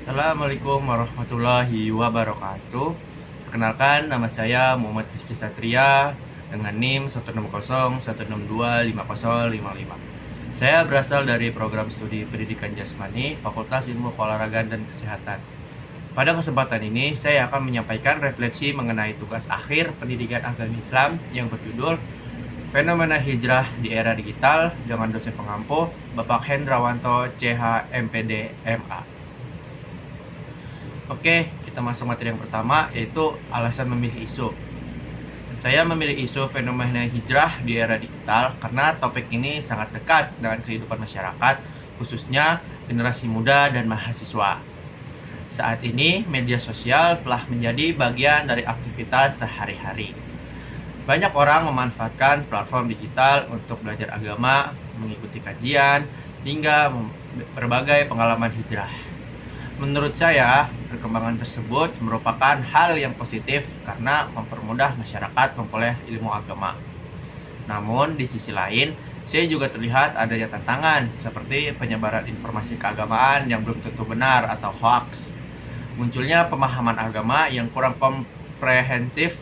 Assalamualaikum warahmatullahi wabarakatuh. Perkenalkan, nama saya Muhammad Rizky Satria dengan NIM 16016250555. Saya berasal dari program studi Pendidikan Jasmani, Fakultas Ilmu Keolahragaan dan Kesehatan. Pada kesempatan ini, saya akan menyampaikan refleksi mengenai tugas akhir pendidikan agama Islam yang berjudul Fenomena Hijrah di Era Digital dengan dosen pengampu Bapak Hendrawanto CH MPD MA. Oke, kita masuk materi yang pertama, yaitu alasan memilih isu. Saya memilih isu fenomena hijrah di era digital karena topik ini sangat dekat dengan kehidupan masyarakat, khususnya generasi muda dan mahasiswa. Saat ini, media sosial telah menjadi bagian dari aktivitas sehari-hari. Banyak orang memanfaatkan platform digital untuk belajar agama, mengikuti kajian, hingga berbagai pengalaman hijrah. Menurut saya, perkembangan tersebut merupakan hal yang positif karena mempermudah masyarakat memperoleh ilmu agama. Namun, di sisi lain, saya juga terlihat adanya tantangan seperti penyebaran informasi keagamaan yang belum tentu benar atau hoax, munculnya pemahaman agama yang kurang komprehensif,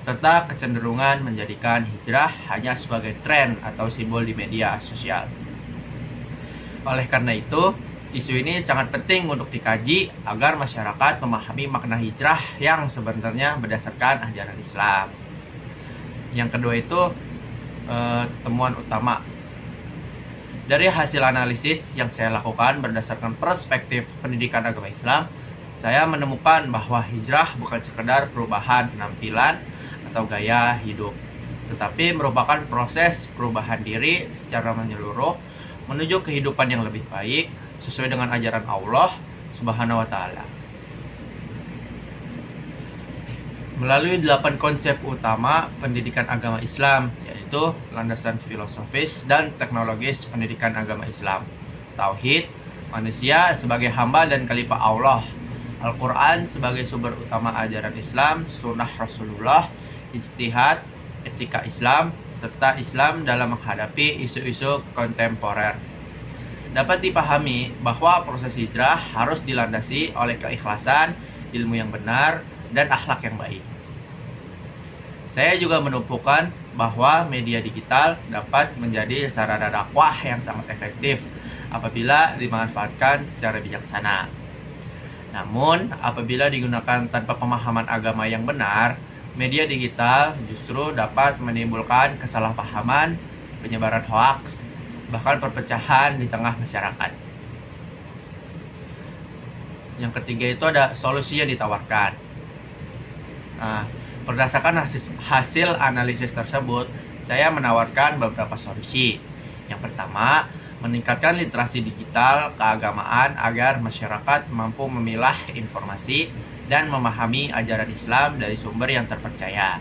serta kecenderungan menjadikan hijrah hanya sebagai tren atau simbol di media sosial. Oleh karena itu, isu ini sangat penting untuk dikaji agar masyarakat memahami makna hijrah yang sebenarnya berdasarkan ajaran Islam. Yang kedua itu temuan utama. Dari hasil analisis yang saya lakukan berdasarkan perspektif pendidikan agama Islam, saya menemukan bahwa hijrah bukan sekedar perubahan penampilan atau gaya hidup, tetapi merupakan proses perubahan diri secara menyeluruh menuju kehidupan yang lebih baik sesuai dengan ajaran Allah Subhanahu wa taala. Melalui 8 konsep utama pendidikan agama Islam, yaitu landasan filosofis dan teknologis pendidikan agama Islam, tauhid, manusia sebagai hamba dan khalifah Allah, Al-Quran sebagai sumber utama ajaran Islam, sunnah Rasulullah, ijtihad, etika Islam, serta Islam dalam menghadapi isu-isu kontemporer. Dapat dipahami bahwa proses hijrah harus dilandasi oleh keikhlasan, ilmu yang benar, dan akhlak yang baik. Saya juga menumpukan bahwa media digital dapat menjadi sarana dakwah yang sangat efektif apabila dimanfaatkan secara bijaksana. Namun, apabila digunakan tanpa pemahaman agama yang benar, media digital justru dapat menimbulkan kesalahpahaman, penyebaran hoaks, bahkan perpecahan di tengah masyarakat. Yang ketiga itu ada solusi yang ditawarkan. Nah, berdasarkan hasil analisis tersebut, saya menawarkan beberapa solusi. Yang pertama, meningkatkan literasi digital keagamaan agar masyarakat mampu memilah informasi dan memahami ajaran Islam dari sumber yang terpercaya.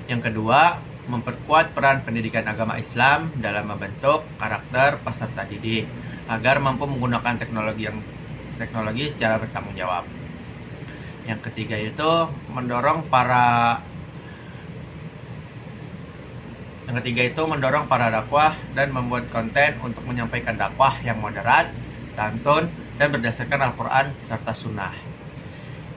Yang kedua, memperkuat peran pendidikan agama Islam dalam membentuk karakter peserta didik agar mampu menggunakan teknologi secara bertanggung jawab. Yang ketiga itu mendorong para dakwah dan membuat konten untuk menyampaikan dakwah yang moderat, santun, dan berdasarkan Al-Quran serta Sunnah.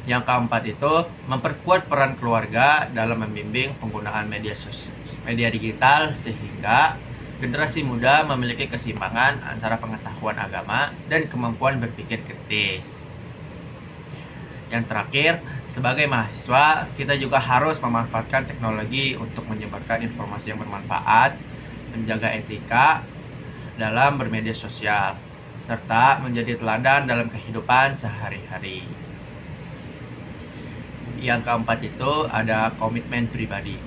Yang keempat itu memperkuat peran keluarga dalam membimbing penggunaan media digital sehingga generasi muda memiliki keseimbangan antara pengetahuan agama dan kemampuan berpikir kritis. Yang terakhir, sebagai mahasiswa, kita juga harus memanfaatkan teknologi untuk menyebarkan informasi yang bermanfaat, menjaga etika dalam bermedia sosial, serta menjadi teladan dalam kehidupan sehari-hari. Yang keempat itu ada komitmen pribadi.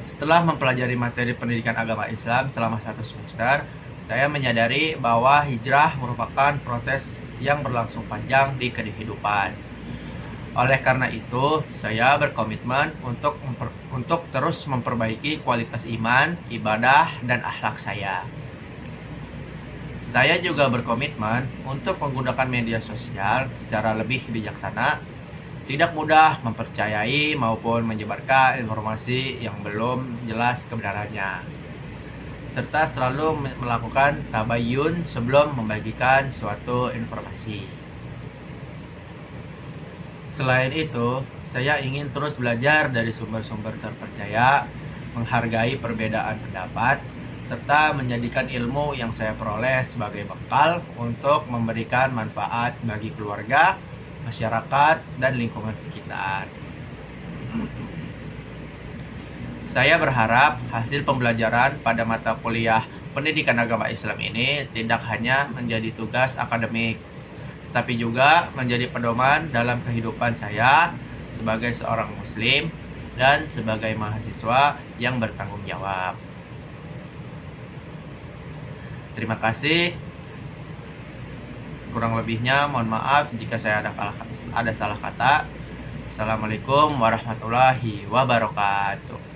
Setelah mempelajari materi pendidikan agama Islam selama 1 semester, saya menyadari bahwa hijrah merupakan proses yang berlangsung panjang di kehidupan. Oleh karena itu, saya berkomitmen untuk terus memperbaiki kualitas iman, ibadah, dan akhlak saya. Saya juga berkomitmen untuk menggunakan media sosial secara lebih bijaksana, tidak mudah mempercayai maupun menyebarkan informasi yang belum jelas kebenarannya. serta selalu melakukan tabayun sebelum membagikan suatu informasi. Selain itu, saya ingin terus belajar dari sumber-sumber terpercaya, menghargai perbedaan pendapat, serta menjadikan ilmu yang saya peroleh sebagai bekal untuk memberikan manfaat bagi keluarga, masyarakat, dan lingkungan sekitar. Saya berharap hasil pembelajaran pada mata kuliah Pendidikan Agama Islam ini tidak hanya menjadi tugas akademik, tapi juga menjadi pedoman dalam kehidupan saya sebagai seorang muslim dan sebagai mahasiswa yang bertanggung jawab. Terima kasih. Kurang lebihnya mohon maaf jika saya ada salah kata. Assalamualaikum warahmatullahi wabarakatuh.